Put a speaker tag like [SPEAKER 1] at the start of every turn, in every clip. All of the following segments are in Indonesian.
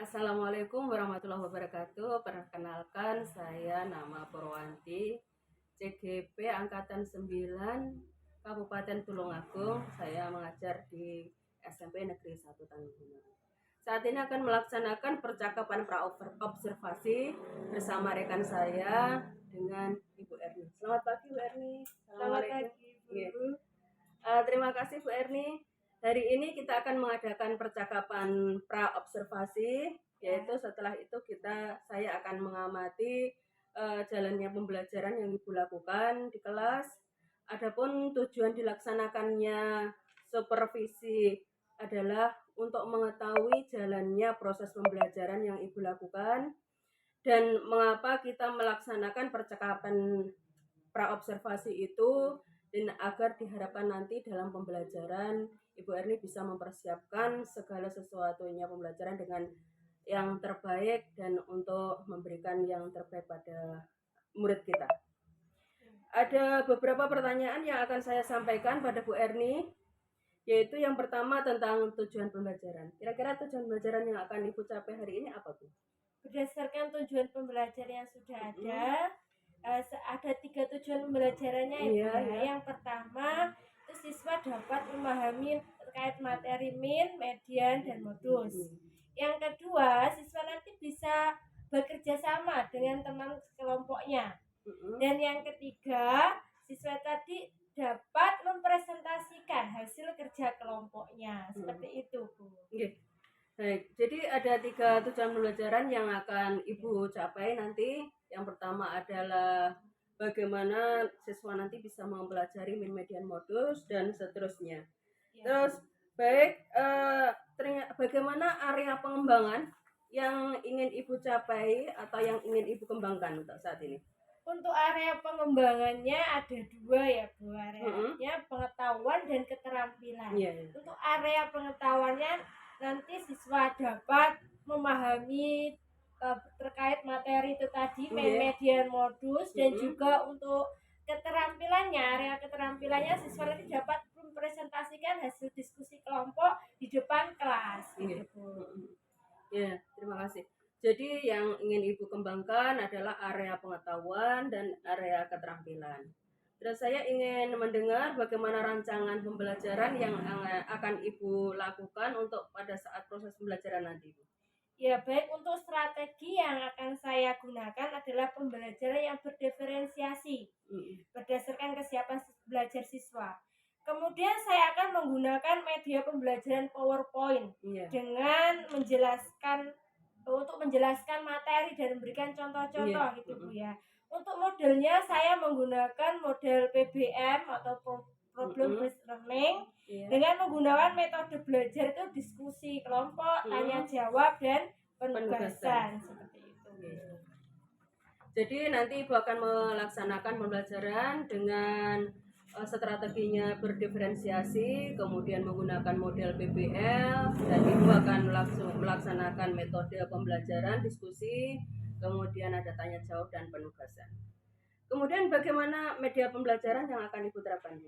[SPEAKER 1] Assalamualaikum warahmatullahi wabarakatuh. Perkenalkan, saya nama Purwanti, CGP Angkatan 9, Kabupaten Tulungagung. Saya mengajar di SMP Negeri 1 Tanjung. Saat ini akan melaksanakan percakapan pra-observasi bersama rekan saya dengan Ibu Erni. Selamat pagi, Bu Erni.
[SPEAKER 2] Selamat pagi, Bu.
[SPEAKER 1] Iya. Terima kasih, Bu Erni. Hari ini kita akan mengadakan percakapan pra-observasi, yaitu setelah itu saya akan mengamati jalannya pembelajaran yang Ibu lakukan di kelas. Adapun tujuan dilaksanakannya supervisi adalah untuk mengetahui jalannya proses pembelajaran yang Ibu lakukan dan mengapa kita melaksanakan percakapan pra-observasi itu, dan agar diharapkan nanti dalam pembelajaran Ibu Erni bisa mempersiapkan segala sesuatunya pembelajaran dengan yang terbaik dan untuk memberikan yang terbaik pada murid kita. Ada beberapa pertanyaan yang akan saya sampaikan pada Bu Erni, yaitu yang pertama tentang tujuan pembelajaran. Kira-kira tujuan pembelajaran yang akan Ibu capai hari ini apa, Bu?
[SPEAKER 2] Berdasarkan tujuan pembelajaran yang sudah ada 3 tujuan pembelajarannya, Ibu.
[SPEAKER 1] Iya.
[SPEAKER 2] Yang pertama, itu siswa dapat memahami terkait materi min, median, dan modus. Yang kedua, siswa nanti bisa bekerja sama dengan teman kelompoknya. Dan yang ketiga, siswa tadi dapat mempresentasikan hasil kerja kelompoknya. Seperti itu, Bu.
[SPEAKER 1] Baik, jadi ada 3 tujuan pembelajaran yang akan Ibu capai nanti. Yang pertama adalah bagaimana siswa nanti bisa mempelajari min, median, modus, dan seterusnya.
[SPEAKER 2] Ya.
[SPEAKER 1] Terus, baik, bagaimana area pengembangan yang ingin Ibu capai atau yang ingin Ibu kembangkan untuk saat ini?
[SPEAKER 2] Untuk area pengembangannya ada 2 ya, Bu. Areanya pengetahuan dan keterampilan. Untuk area pengetahuannya nanti siswa dapat memahami terkait materi itu tadi, median, modus, dan juga untuk keterampilannya, area keterampilannya siswa nanti dapat mempresentasikan hasil diskusi kelompok di depan kelas. Gitu, Bu.
[SPEAKER 1] Ya, terima kasih. Jadi yang ingin Ibu kembangkan adalah area pengetahuan dan area keterampilan. Terus saya ingin mendengar bagaimana rancangan pembelajaran yang akan Ibu lakukan untuk pada saat proses pembelajaran nanti, Bu.
[SPEAKER 2] Ya, baik, untuk strategi yang akan saya gunakan adalah pembelajaran yang berdiferensiasi berdasarkan kesiapan belajar siswa. Kemudian saya akan menggunakan media pembelajaran PowerPoint dengan menjelaskan materi dan memberikan contoh-contoh gitu, Bu ya. Untuk modelnya saya menggunakan model PBM atau problem based learning dengan menggunakan metode belajar itu diskusi kelompok, tanya jawab, dan penugasan seperti itu.
[SPEAKER 1] Jadi nanti Ibu akan melaksanakan pembelajaran dengan strateginya berdiferensiasi, kemudian menggunakan model PBL, dan Ibu akan melaksanakan metode pembelajaran diskusi, kemudian ada tanya jawab dan penugasan. Kemudian bagaimana media pembelajaran yang akan Ibu terapkan?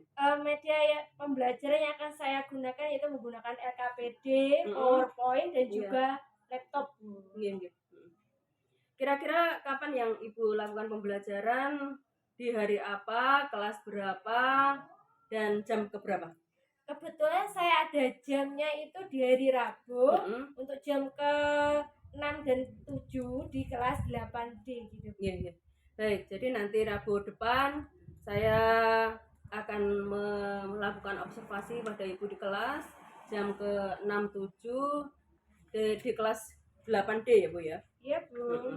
[SPEAKER 2] Media pembelajaran yang akan saya gunakan itu menggunakan LKPD, PowerPoint, dan juga laptop.
[SPEAKER 1] Kira-kira kapan yang Ibu lakukan pembelajaran? Di hari apa, kelas berapa, dan jam keberapa?
[SPEAKER 2] Kebetulan saya ada jamnya itu di hari Rabu untuk jam ke-6 dan 7 di kelas 8D gitu.
[SPEAKER 1] Iya. Baik, jadi nanti Rabu depan saya akan melakukan observasi pada Ibu di kelas jam ke-6 7 di kelas 8D ya, Bu ya?
[SPEAKER 2] Iya, Bu.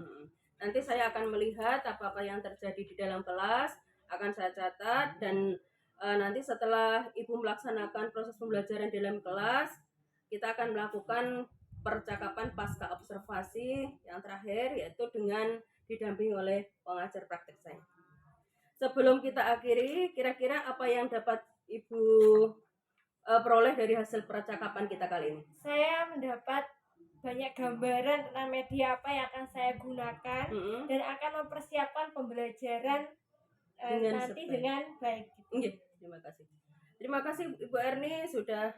[SPEAKER 1] Nanti saya akan melihat apa-apa yang terjadi di dalam kelas, akan saya catat, dan nanti setelah Ibu melaksanakan proses pembelajaran di dalam kelas, kita akan melakukan percakapan pasca observasi yang terakhir, yaitu dengan didampingi oleh pengajar praktek saya. Sebelum kita akhiri, kira-kira apa yang dapat Ibu peroleh dari hasil percakapan kita kali ini?
[SPEAKER 2] Saya mendapat banyak gambaran tentang media apa yang akan saya gunakan dan akan mempersiapkan pembelajaran nanti dengan baik.
[SPEAKER 1] Terima kasih. Terima kasih Ibu Erni sudah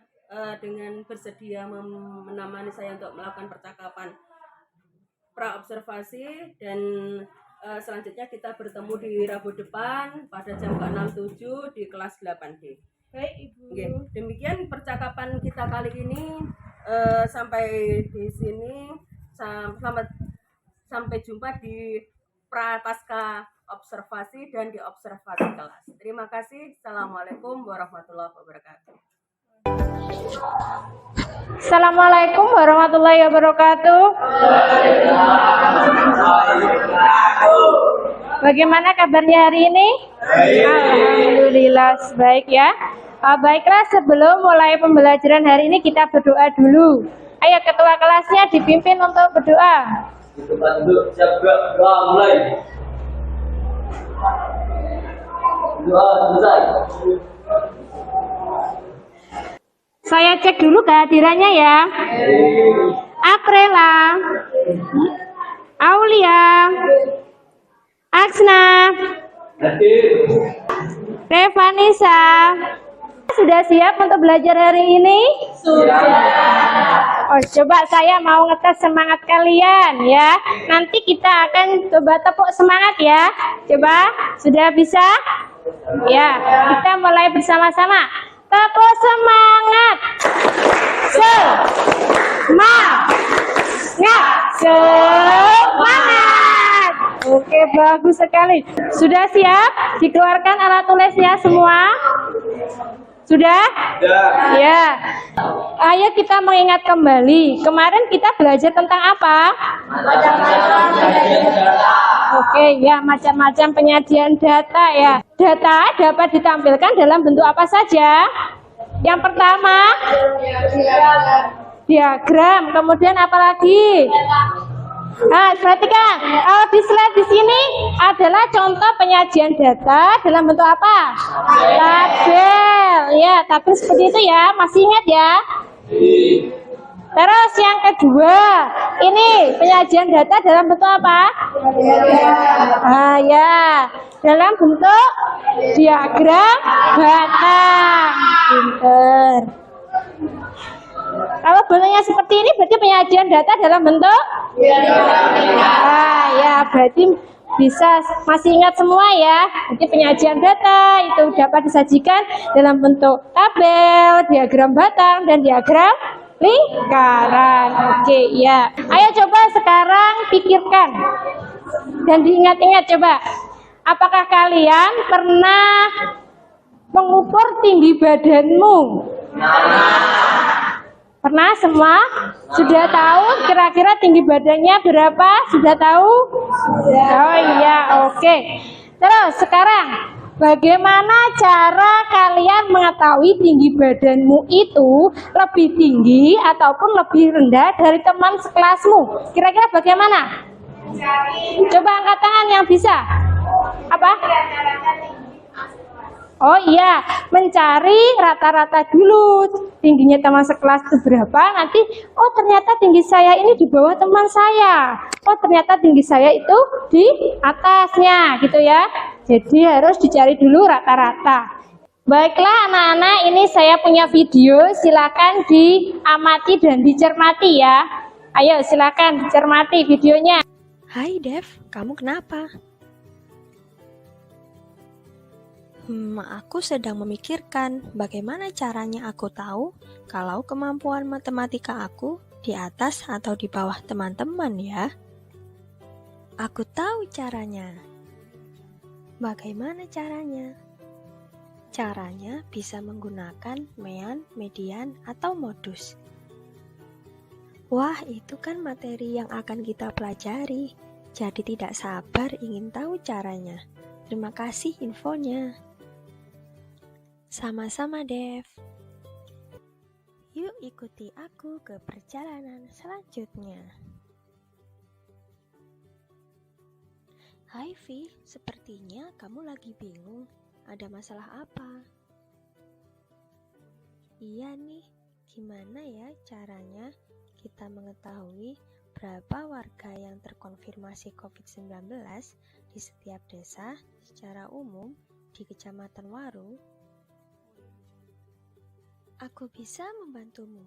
[SPEAKER 1] dengan bersedia menemani saya untuk melakukan percakapan pra-observasi dan selanjutnya kita bertemu di Rabu depan pada jam ke-6.7 di kelas 8D.
[SPEAKER 2] Baik Ibu.
[SPEAKER 1] Oke, demikian percakapan kita kali ini. Sampai di sini. Sampai jumpa di prapaskah observasi dan di observasi kelas. Terima kasih. Assalamualaikum warahmatullahi wabarakatuh.
[SPEAKER 2] Assalamualaikum warahmatullahi wabarakatuh. Bagaimana kabarnya hari ini? Alhamdulillah baik ya. Baiklah, sebelum mulai pembelajaran hari ini kita berdoa dulu. Ayo ketua kelasnya dipimpin untuk berdoa.
[SPEAKER 3] Doa mulai. Doa selesai.
[SPEAKER 2] Saya cek dulu kehadirannya ya. Aprela, Aulia, Aksna, Revanisa, sudah siap untuk belajar hari ini? Sudah. Oh, coba saya mau ngetes semangat kalian ya. Nanti kita akan coba tepuk semangat ya. Coba, sudah bisa? Ya, kita mulai bersama-sama. Tepuk semangat. Semangat. Oke, bagus sekali. Sudah siap? Dikeluarkan alat tulisnya semua? Sudah? Ya. Ayo kita mengingat kembali. Kemarin kita belajar tentang apa? Oke, ya, macam-macam penyajian data ya. Data dapat ditampilkan dalam bentuk apa saja? Yang pertama, diagram. Kemudian apa lagi? Nah, perhatikan. Kalau di slide di sini adalah contoh penyajian data dalam bentuk apa? Tabel. Ya, tabel seperti itu ya. Masih ingat ya? Terus yang kedua, ini penyajian data dalam bentuk apa? Ya, dalam bentuk diagram batang. Pinter. Kalau bentuknya seperti ini berarti penyajian data dalam bentuk? Ya, berarti bisa masih ingat semua ya. Jadi penyajian data itu dapat disajikan dalam bentuk tabel, diagram batang, dan diagram lingkaran. Oke, ya. Ayo coba sekarang pikirkan dan diingat-ingat coba. Apakah kalian pernah mengukur tinggi badanmu? Pernah semua? Sudah tahu kira-kira tinggi badannya berapa? Sudah tahu? Oh iya, oke. Terus sekarang, bagaimana cara kalian mengetahui tinggi badanmu itu lebih tinggi ataupun lebih rendah dari teman sekelasmu? Kira-kira bagaimana? Coba angkat tangan yang bisa. Apa? Oh iya, mencari rata-rata dulu. Tingginya teman sekelas itu berapa, nanti oh ternyata tinggi saya ini di bawah teman saya. Oh ternyata tinggi saya itu di atasnya gitu ya. Jadi harus dicari dulu rata-rata. Baiklah anak-anak, ini saya punya video, silakan diamati dan dicermati ya. Ayo silakan dicermati videonya.
[SPEAKER 4] Hai Dev, kamu kenapa? Aku sedang memikirkan bagaimana caranya aku tahu kalau kemampuan matematika aku di atas atau di bawah teman-teman ya. Aku tahu caranya. Bagaimana caranya? Caranya bisa menggunakan mean, median, atau modus. Wah, itu kan materi yang akan kita pelajari. Jadi tidak sabar ingin tahu caranya. Terima kasih infonya. Sama-sama, Dev. Yuk ikuti aku ke perjalanan selanjutnya. Hai Vi, sepertinya kamu lagi bingung. Ada masalah apa? Iya nih, gimana ya caranya kita mengetahui berapa warga yang terkonfirmasi COVID-19 di setiap desa secara umum di Kecamatan Waru? Aku bisa membantumu.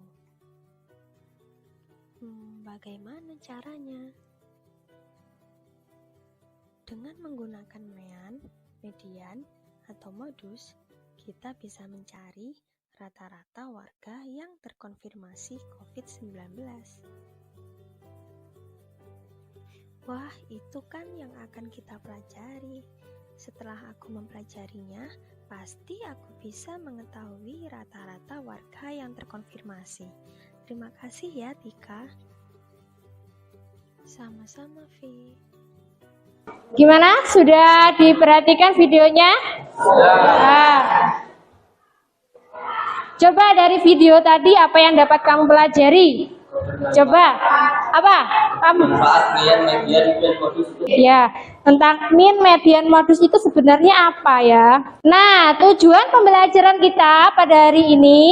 [SPEAKER 4] Bagaimana caranya? Dengan menggunakan mean, median, atau modus, kita bisa mencari rata-rata warga yang terkonfirmasi COVID-19. Wah, itu kan yang akan kita pelajari. Setelah aku mempelajarinya, pasti aku bisa mengetahui rata-rata warga yang terkonfirmasi. Terima kasih ya, Tika. Sama-sama, Vi.
[SPEAKER 2] Gimana? Sudah diperhatikan videonya? Nah, coba dari video tadi apa yang dapat kamu pelajari? Coba, apa? Kamu? Ya, tentang mean, median, modus itu sebenarnya apa ya? Nah, tujuan pembelajaran kita pada hari ini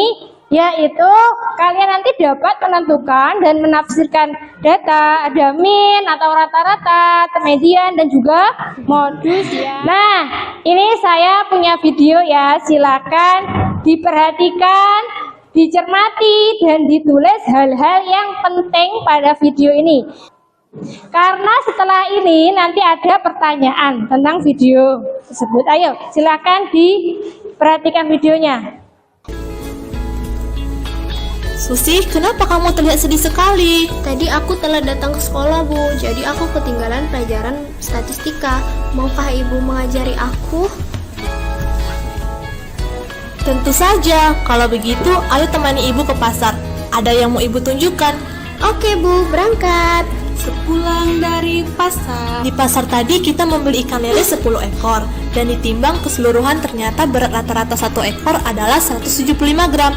[SPEAKER 2] yaitu kalian nanti dapat menentukan dan menafsirkan data, ada mean atau rata-rata, median dan juga modus ya. Nah, ini saya punya video ya, silakan diperhatikan, dicermati dan ditulis hal-hal yang penting pada video ini. Karena setelah ini nanti ada pertanyaan tentang video tersebut. Ayo, silakan diperhatikan videonya.
[SPEAKER 5] Susi, kenapa kamu terlihat sedih sekali?
[SPEAKER 6] Tadi aku telah datang ke sekolah, Bu. Jadi aku ketinggalan pelajaran statistika. Maukah Ibu mengajari aku?
[SPEAKER 5] Tentu saja. Kalau begitu, ayo temani Ibu ke pasar. Ada yang mau Ibu tunjukkan.
[SPEAKER 6] Oke, Bu. Berangkat.
[SPEAKER 5] Sepulang dari pasar. Di pasar tadi kita membeli ikan lele 10 ekor. Dan ditimbang keseluruhan ternyata berat rata-rata 1 ekor adalah 175 gram.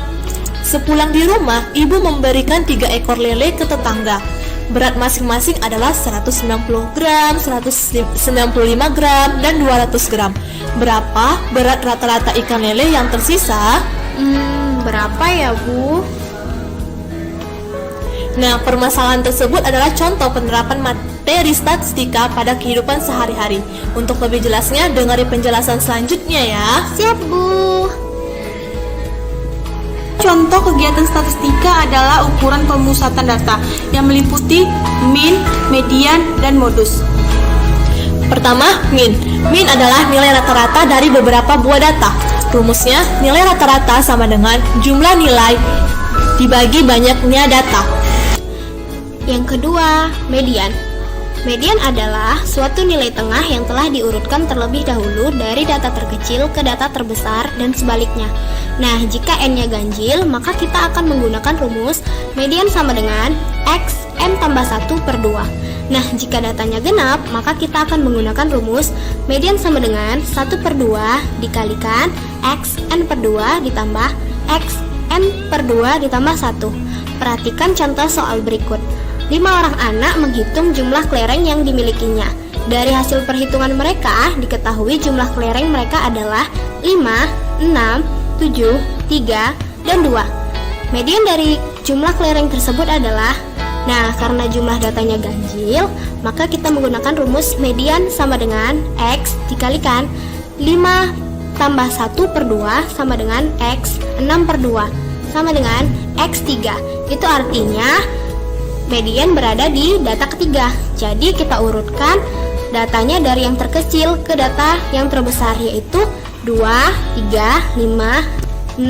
[SPEAKER 5] Sepulang di rumah, ibu memberikan 3 ekor lele ke tetangga. Berat masing-masing adalah 190 gram, 195 gram, dan 200 gram. Berapa berat rata-rata ikan lele yang tersisa?
[SPEAKER 6] Berapa ya, Bu?
[SPEAKER 5] Nah, permasalahan tersebut adalah contoh penerapan materi statistika pada kehidupan sehari-hari. Untuk lebih jelasnya, dengari penjelasan selanjutnya ya.
[SPEAKER 6] Siap, Bu.
[SPEAKER 7] Contoh kegiatan statistika adalah ukuran pemusatan data yang meliputi mean, median, dan modus.
[SPEAKER 5] Pertama, mean. Mean adalah nilai rata-rata dari beberapa buah data. Rumusnya, nilai rata-rata sama dengan jumlah nilai dibagi banyaknya data.
[SPEAKER 6] Yang kedua, median. Median adalah suatu nilai tengah yang telah diurutkan terlebih dahulu dari data terkecil ke data terbesar dan sebaliknya. Nah, jika n-nya ganjil, maka kita akan menggunakan rumus median sama dengan x n tambah 1 per 2. Nah, jika datanya genap, maka kita akan menggunakan rumus median sama dengan 1 per 2 dikalikan x n per 2 ditambah x n per 2 ditambah 1. Perhatikan contoh soal berikut. 5 orang anak menghitung jumlah kelereng yang dimilikinya. Dari hasil perhitungan mereka, diketahui jumlah kelereng mereka adalah 5, 6, 7, 3, dan 2. Median dari jumlah kelereng tersebut adalah, nah karena jumlah datanya ganjil, maka kita menggunakan rumus median sama dengan X dikalikan 5 tambah 1 per 2 sama dengan X 6 per 2 sama dengan X3. Itu artinya median berada di data ketiga. Jadi kita urutkan datanya dari yang terkecil ke data yang terbesar, yaitu 2, 3, 5, 6,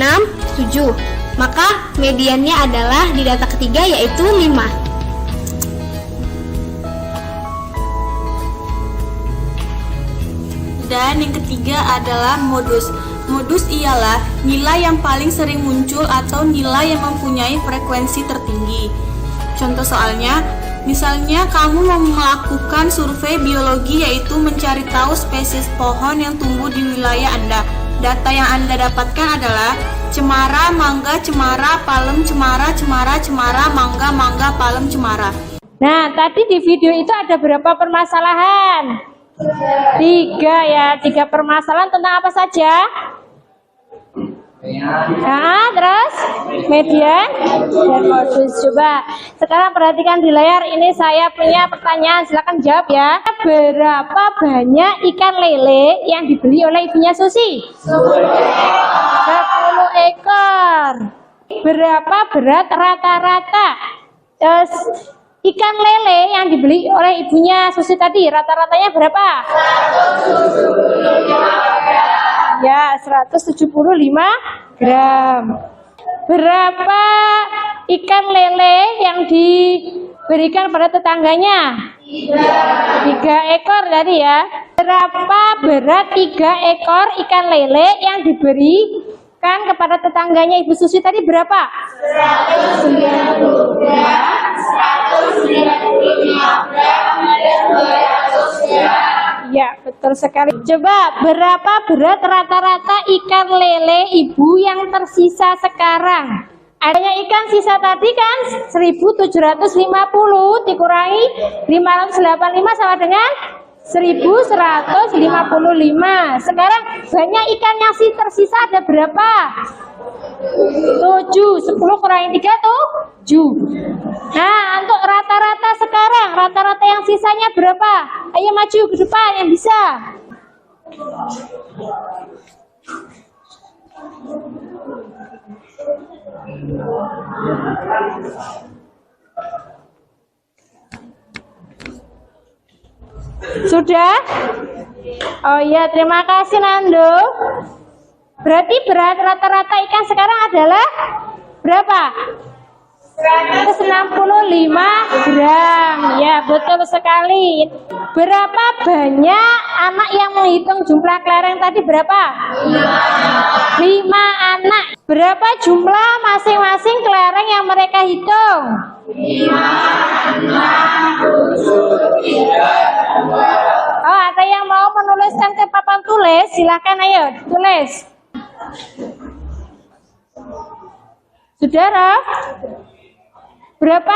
[SPEAKER 6] 7. Maka mediannya adalah di data ketiga yaitu 5.
[SPEAKER 7] Dan yang ketiga adalah modus. Modus ialah nilai yang paling sering muncul atau nilai yang mempunyai frekuensi tertinggi. Contoh soalnya, misalnya kamu mau melakukan survei biologi yaitu mencari tahu spesies pohon yang tumbuh di wilayah Anda. Data yang Anda dapatkan adalah cemara, mangga, cemara, palem, cemara, cemara, cemara, mangga, mangga, palem, cemara.
[SPEAKER 2] Nah, tadi di video itu ada berapa permasalahan? 3 ya, 3 permasalahan tentang apa saja? Nah, terus median dan modus. Coba sekarang perhatikan di layar ini, saya punya pertanyaan, silakan jawab ya. Berapa banyak ikan lele yang dibeli oleh ibunya Susi? 10 ekor. Berapa berat rata-rata ikan lele yang dibeli oleh ibunya Susi tadi rata-ratanya berapa? 175 gram. Ya, 175 gram. Berapa ikan lele yang diberikan pada tetangganya? 3 ekor tadi ya. Berapa berat 3 ekor ikan lele yang diberikan kepada tetangganya Ibu Susi tadi berapa? 190 gram, 195 gram, dan 200 gram. Ya, betul sekali. Coba berapa berat rata-rata ikan lele Ibu yang tersisa sekarang? Adanya ikan sisa tadi kan 1750 dikurangi 585 sama dengan 1155. Sekarang banyak ikan yang tersisa ada berapa? 7. 10 kurangi 3 tuh 7. Nah, untuk rata-rata sekarang, rata-rata yang sisanya berapa? Ayo maju ke depan yang bisa. Sudah? Oh iya, terima kasih Nando. Berarti berat rata-rata ikan sekarang adalah berapa? 165 gram. Ya, betul sekali. Berapa banyak anak yang menghitung jumlah kelereng tadi berapa? 5 anak. Berapa jumlah masing-masing kelereng yang mereka hitung? 5, 6, 7, 3, 2. Oh, ada yang mau menuliskan ke papan tulis? Silahkan ayo tulis. Saudara? Berapa?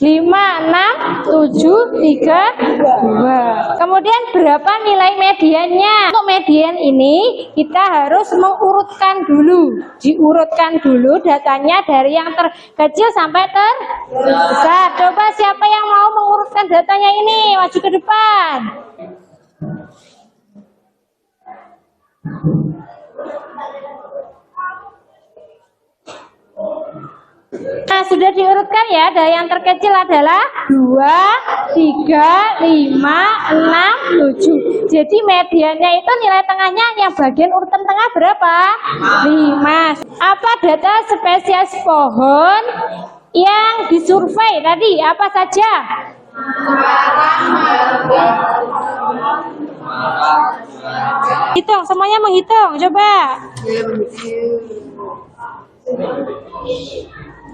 [SPEAKER 2] 5, 6, 7, 3, 2. Kemudian berapa nilai mediannya? Untuk median ini kita harus mengurutkan dulu. Diurutkan dulu datanya dari yang terkecil sampai terbesar. Coba siapa yang mau mengurutkan datanya ini? Maju ke depan. Nah, sudah diurutkan ya. Dari yang terkecil adalah 2, 3, 5, 6, 7. Jadi mediannya itu nilai tengahnya yang bagian urutan tengah berapa? 5. Apa data spesies pohon yang disurvei tadi? Apa saja? Hitung, semuanya menghitung. Coba.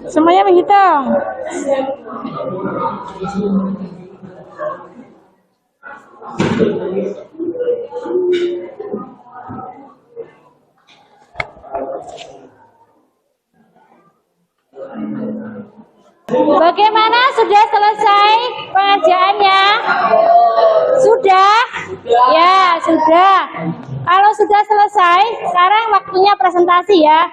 [SPEAKER 2] Semuanya menghitung. Bagaimana, sudah selesai pengajarannya? Sudah? Ya, sudah. Kalau sudah selesai, sekarang waktunya presentasi ya.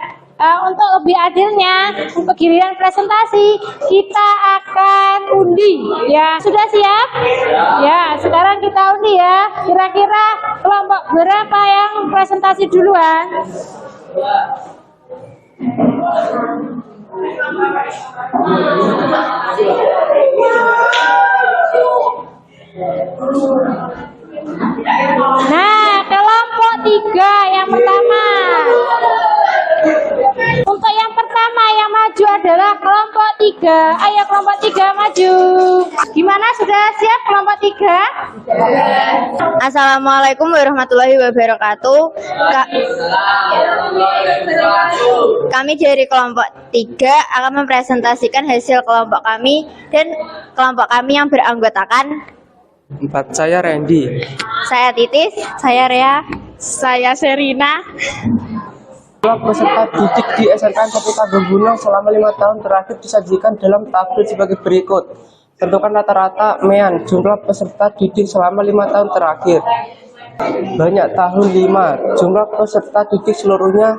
[SPEAKER 2] Untuk lebih adilnya, untuk giliran presentasi kita akan undi ya. Sudah siap? Ya, sekarang kita undi ya. Kira-kira kelompok berapa yang presentasi duluan? Nah, kelompok 3 yang pertama. Untuk yang pertama yang maju adalah kelompok 3. Ayo kelompok 3 maju. Gimana, sudah siap kelompok 3?
[SPEAKER 8] Assalamualaikum warahmatullahi wabarakatuh. Kami dari kelompok 3 akan mempresentasikan hasil kelompok kami dan kelompok kami yang beranggotakan
[SPEAKER 9] 4. Saya Randy.
[SPEAKER 8] Saya Titis. Saya Rea.
[SPEAKER 2] Saya Serina.
[SPEAKER 9] Peserta didik di SMK Sapita Gunung selama 5 tahun terakhir disajikan dalam tabel sebagai berikut. Tentukan rata-rata MEAN jumlah peserta didik selama 5 tahun terakhir. Banyak tahun 5. Jumlah peserta didik seluruhnya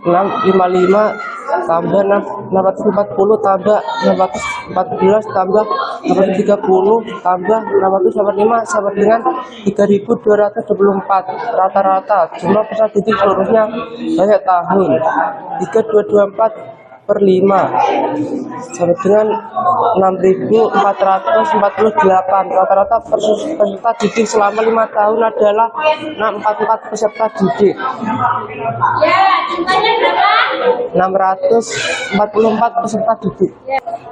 [SPEAKER 9] 655 tambah 640 tambah 614 tambah 630 tambah 685 sama dengan 3224. Rata-rata jumlah peserta didik seluruhnya banyak tahun 3224 per 5 sama dengan 6.448. Rata-rata peserta didik selama 5 tahun adalah 644 peserta didik. 644 peserta didik.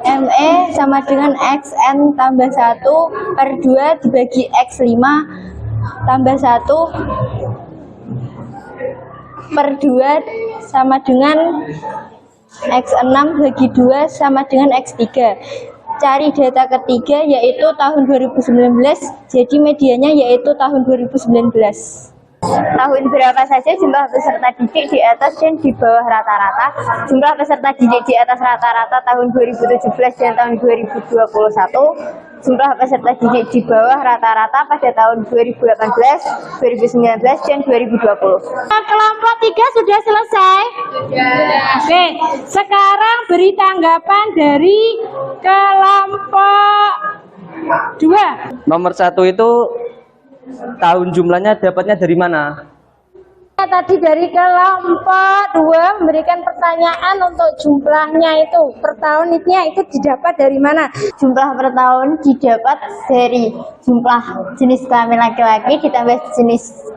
[SPEAKER 8] ME sama dengan XN tambah 1 per 2 dibagi X5 tambah 1 per 2 sama dengan X6 bagi 2 sama dengan X3. Cari data ketiga yaitu tahun 2019, jadi medianya yaitu tahun 2019. Tahun berapa saja jumlah peserta didik di atas dan di bawah rata-rata? Jumlah peserta didik di atas rata-rata tahun 2017 dan tahun 2021. Jumlah peserta didik di bawah rata-rata pada tahun 2018, 2019, dan 2020.
[SPEAKER 2] Kelompok 3 sudah selesai? Sudah. Oke, sekarang beri tanggapan dari kelompok 2.
[SPEAKER 3] Nomor 1 itu tahun jumlahnya dapatnya dari mana?
[SPEAKER 2] Tadi dari kelompok 2 memberikan pertanyaan untuk jumlahnya itu per tahunnya itu didapat dari mana?
[SPEAKER 8] Jumlah per tahun didapat dari jumlah jenis kelamin laki-laki ditambah jenis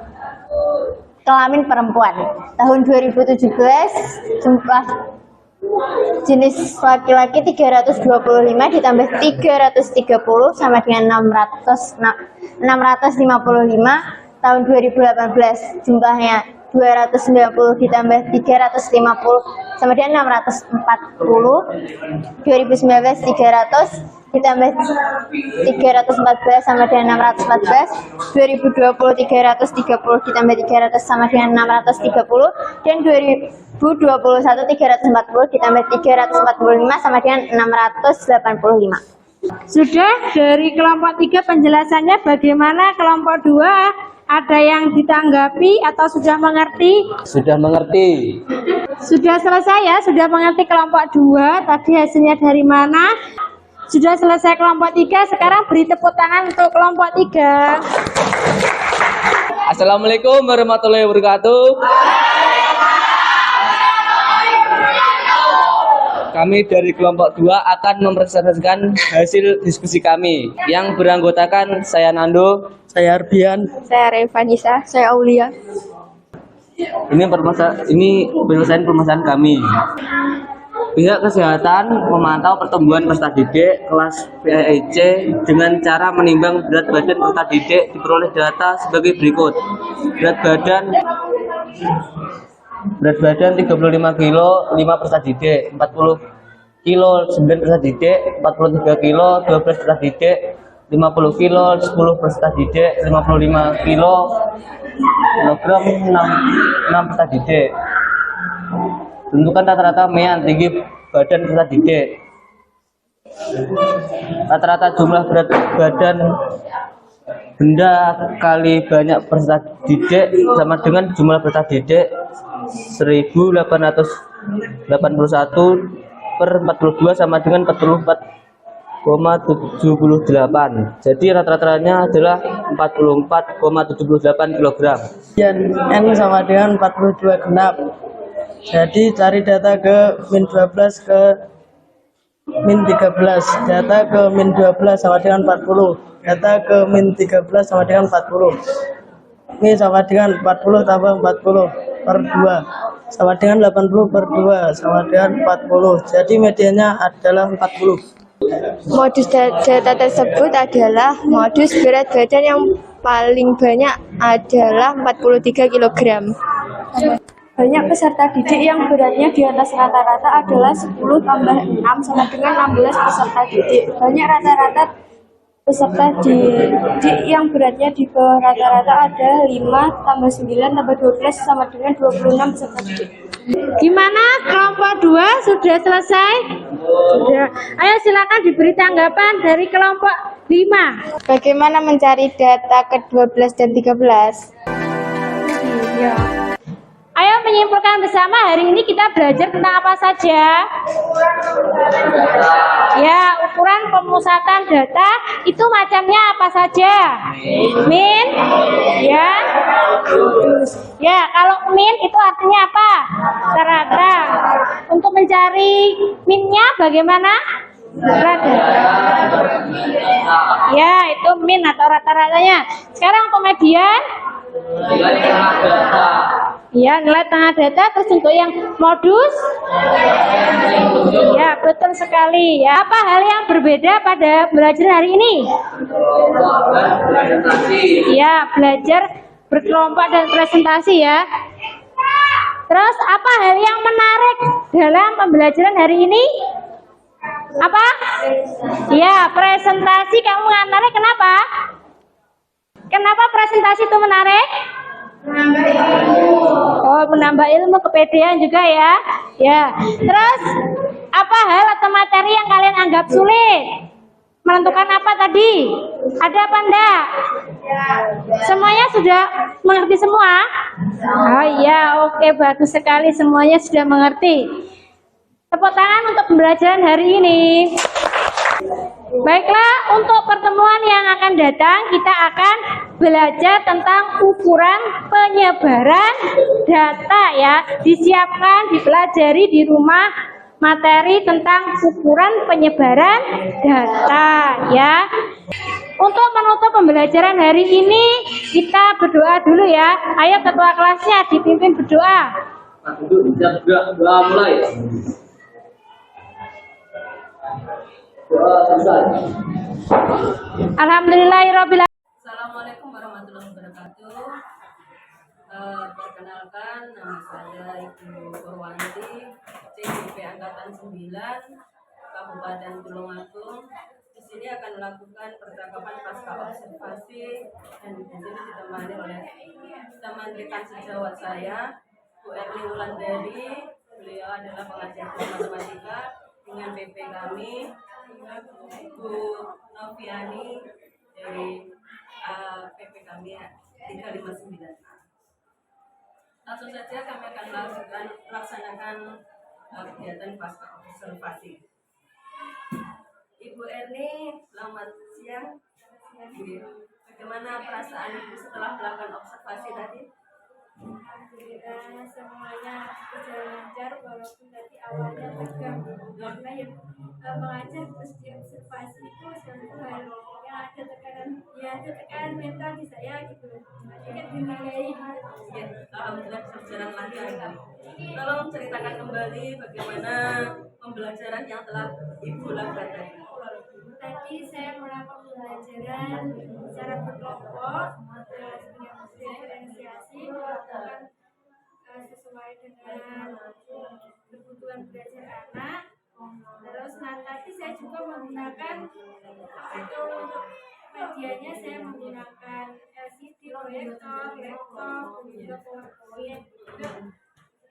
[SPEAKER 8] kelamin perempuan. Tahun 2017 jumlah jenis laki-laki 325 ditambah 330 sama dengan 655. Tahun 2018 jumlahnya 290 ditambah 350 sama dengan 640. 2019 300 ditambah 314 sama dengan 614. 2020 330 ditambah 300 sama dengan 630, dan 2021 340 ditambah 345 sama dengan 685.
[SPEAKER 2] Sudah dari kelompok 3 penjelasannya, bagaimana kelompok 2? Ada yang ditanggapi atau sudah mengerti?
[SPEAKER 3] Sudah mengerti.
[SPEAKER 2] Sudah selesai ya? Sudah mengerti kelompok 2? Tadi hasilnya dari mana? Sudah selesai kelompok 3, sekarang beri tepuk tangan untuk kelompok 3.
[SPEAKER 3] Assalamualaikum warahmatullahi wabarakatuh. Kami dari kelompok 2 akan mempresentasikan hasil diskusi kami yang beranggotakan saya Nando,
[SPEAKER 9] Saya Arbian,
[SPEAKER 8] Saya Revanisa, saya Aulia.
[SPEAKER 3] Ini penyelesaian permasalahan kami. Pihak kesehatan memantau pertumbuhan peserta didik kelas PAIC dengan cara menimbang berat badan peserta didik diperoleh data sebagai berikut. Berat badan 35 kilo 5 peserta didik, 40 kilo 9 peserta didik, 43 kilo 12 peserta didik, 50 kilo 10 peserta didik, 55 kilogram 6 peserta didik. Tentukan rata-rata mean tinggi badan peserta didik. Rata-rata jumlah berat badan benda kali banyak peserta didik sama dengan jumlah peserta didik 1881 per 42 sama dengan 44,78. Jadi rata-ratanya adalah 44,78 kg.
[SPEAKER 9] dan N sama dengan 42 genap. Jadi cari data ke min 12 ke min 13, data ke min 12 sama dengan 40, data ke min 13 sama dengan 40. Ini sama dengan 40 tambah 40 per 2 sama dengan 80 per 2 sama dengan 40. Jadi medianya adalah 40.
[SPEAKER 8] Modus data tersebut adalah modus berat badan yang paling banyak adalah 43 kg. Banyak peserta didik yang beratnya di atas rata-rata adalah 10 tambah 6 sama dengan 16 peserta didik. Banyak rata-rata peserta didik yang beratnya di bawah rata-rata ada 5 tambah 9 tambah 12 sama dengan 26 peserta didik.
[SPEAKER 2] Gimana kelompok 2 sudah selesai? Sudah. Ayo silakan diberi tanggapan dari kelompok 5.
[SPEAKER 8] Bagaimana mencari data ke-12 dan 13?
[SPEAKER 2] Iya. Ayo menyimpulkan bersama, hari ini kita belajar tentang apa saja? Ya, ukuran pemusatan data itu macamnya apa saja? Min, ya. Ya, kalau min itu artinya apa? Rata. Untuk mencari minnya bagaimana? Rata. Ya, itu min atau rata-ratanya. Sekarang untuk median? Ya, nilai tengah data. Terus untuk yang modus? Ya, betul sekali. Ya, apa hal yang berbeda pada belajar hari ini? Ya, belajar berkelompok dan presentasi ya. Terus apa hal yang menarik dalam pembelajaran hari ini? Apa? Ya, presentasi kamu menarik. Kenapa? Kenapa presentasi itu menarik? Oh, menambah ilmu, kepedean juga ya. Ya. Terus apa hal atau materi yang kalian anggap sulit? Menentukan apa tadi? Ada apa enggak? Semuanya sudah mengerti semua? Oh iya, oke, bagus sekali, semuanya sudah mengerti. Tepuk tangan untuk pembelajaran hari ini. Baiklah, untuk pertemuan yang akan datang kita akan belajar tentang ukuran penyebaran data ya. Disiapkan, dipelajari di rumah materi tentang ukuran penyebaran data ya. Untuk menutup pembelajaran hari ini kita berdoa dulu ya. Ayo ketua kelasnya dipimpin berdoa.
[SPEAKER 3] Mulai.
[SPEAKER 2] Alhamdulillahirabbil alamin.
[SPEAKER 1] Assalamualaikum warahmatullahi wabarakatuh. Perkenalkan, nama saya Ibu Purwanti, CIP Angkatan 9, Kabupaten Tulungagung. Di sini akan melakukan percakapan pasca observasi dan di sini ditemani oleh teman sejawat saya, Bu Erni Wulandari. Beliau adalah pengajar matematika dengan BP kami, Bu Noviani dari PP kami 359. Langsung saja kami akan melaksanakan kegiatan pasca observasi. Ibu Erni, selamat siang. Bagaimana perasaan Ibu setelah melakukan observasi tadi?
[SPEAKER 2] Alhamdulillah semuanya berjalan lancar walaupun tadi awalnya tegang karena yang mengajar terus diobservasi itu suatu hal yang ada tekanan mental di saya gitu. Jadi kan dinilai.
[SPEAKER 1] Ya, alhamdulillah berjalan lancar. Tolong ceritakan kembali bagaimana pembelajaran yang telah Ibu lakukan tadi.
[SPEAKER 2] Tadi saya melakukan pembelajaran secara berkelompok dengan diferensiasi melakukan sesuai dengan kebutuhan belajar anak. Terus tadi saya juga menggunakan itu untuk medianya, saya menggunakan LCD, proyektor, laptop, dan juga PowerPoint.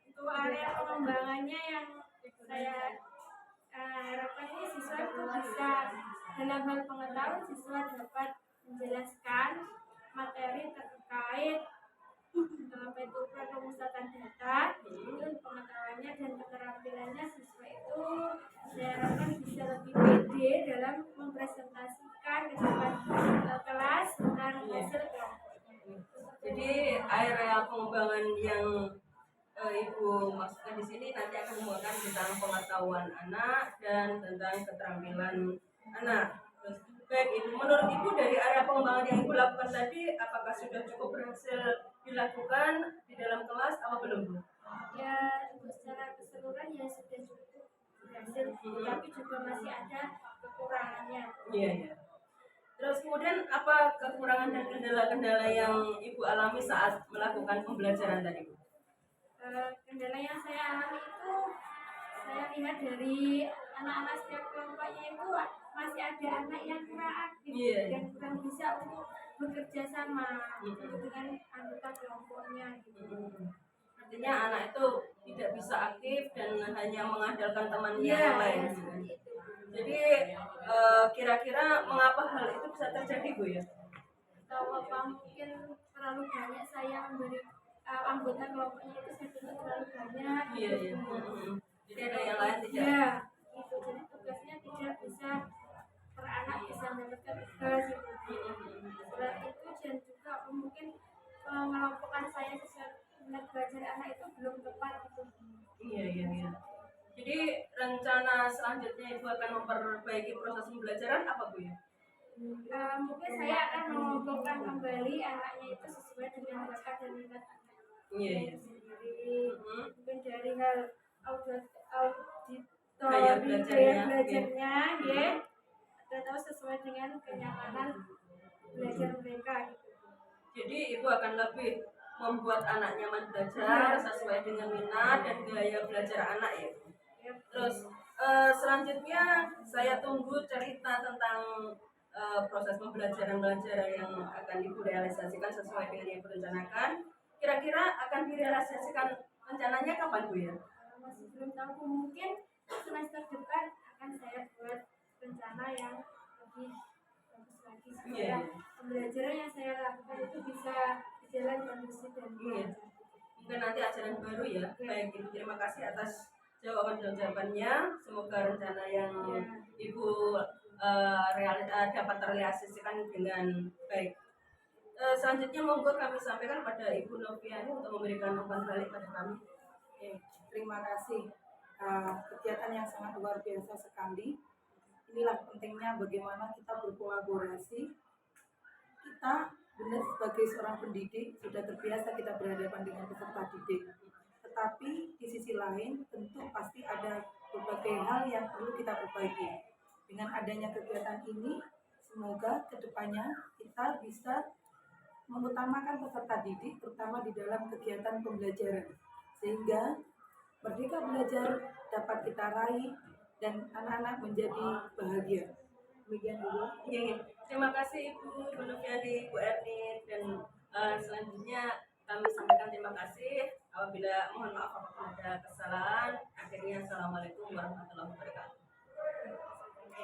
[SPEAKER 2] Untuk area pengembangannya yang saya harapkan ini siswa itu bisa dalam hal pengetahuan siswa dapat menjelaskan materi terkait ukuran pemusatan data, itu pengetahuannya dan keterampilannya siswa itu saya harapkan bisa lebih pede dalam mempresentasikan ke depan kelas tentang hasil kelompoknya.
[SPEAKER 1] Jadi area pengembangan yang Ibu maksudkan di sini nanti akan membawakan tentang pengetahuan anak dan tentang keterampilan anak. Baik Ibu, menurut Ibu dari area pengembangan yang Ibu lakukan tadi, apakah sudah cukup berhasil dilakukan di dalam kelas atau belum Bu?
[SPEAKER 2] Ya, untuk secara keseluruhan ya sudah cukup berhasil, tapi juga masih ada kekurangannya.
[SPEAKER 1] Iya, iya. Terus kemudian apa kekurangan dan kendala-kendala yang Ibu alami saat melakukan pembelajaran tadi Bu?
[SPEAKER 2] Kendala yang saya alami itu saya lihat dari anak-anak setiap kelompoknya itu masih ada anak yang kurang aktif dan kurang bisa untuk bekerja sama dengan anggota kelompoknya gitu.
[SPEAKER 1] Artinya anak itu tidak bisa aktif dan hanya mengandalkan temannya yang lain. Jadi kira-kira mengapa hal itu bisa terjadi Bu ya?
[SPEAKER 2] Atau apa mungkin terlalu banyak saya memberi anggota kelompoknya itu saya tuntut terlalu banyak.
[SPEAKER 1] Iya. Jadi ada yang lain tidak.
[SPEAKER 2] Ya, itu jadi tugasnya tidak bisa
[SPEAKER 1] rencana selanjutnya Ibu akan memperbaiki proses pembelajaran apa Bu ya?
[SPEAKER 2] Mungkin saya akan mengumpulkan kembali anaknya itu sesuai dengan bakat dan minat
[SPEAKER 1] Iya.
[SPEAKER 2] sendiri. Mungkin dari hal
[SPEAKER 1] Gaya
[SPEAKER 2] belajarnya, ya, atau sesuai dengan kenyamanan belajar mereka.
[SPEAKER 1] Jadi Ibu akan lebih membuat anak nyaman belajar sesuai dengan minat dan gaya belajar anak ya. Terus selanjutnya saya tunggu cerita tentang proses pembelajaran yang akan Ibu realisasikan sesuai dengan yang direncanakan. Kira-kira akan direalisasikan rencananya kapan Bu ya?
[SPEAKER 2] Masih belum tahu, mungkin semester depan akan saya buat rencana yang lebih bagus lagi supaya pembelajaran yang saya lakukan itu bisa berjalan kondusif dan lancar.
[SPEAKER 1] Mungkin nanti ajaran baru ya. Baik, Ibu terima kasih atas jawabannya. Semoga rencana yang Ibu dapat terrealisasikan dengan baik. Selanjutnya monggo kami sampaikan pada Ibu Noviani untuk memberikan umpan balik pada kami.
[SPEAKER 10] Terima kasih. Kegiatan yang sangat luar biasa sekali. Inilah pentingnya bagaimana kita berkolaborasi. Kita benar sebagai seorang pendidik sudah terbiasa kita berhadapan dengan peserta didik. Tetapi di sisi lain tentu pasti ada berbagai hal yang perlu kita perbaiki. Dengan adanya kegiatan ini, semoga kedepannya kita bisa mengutamakan peserta didik, terutama di dalam kegiatan pembelajaran. Sehingga merdeka belajar dapat kita raih dan anak-anak menjadi bahagia. Demikian dulu.
[SPEAKER 1] Terima kasih Ibu Noviani, Bu Erni, dan selanjutnya kami sampaikan terima kasih. Apabila mohon maaf apabila ada kesalahan. Akhirnya assalamualaikum warahmatullahi wabarakatuh.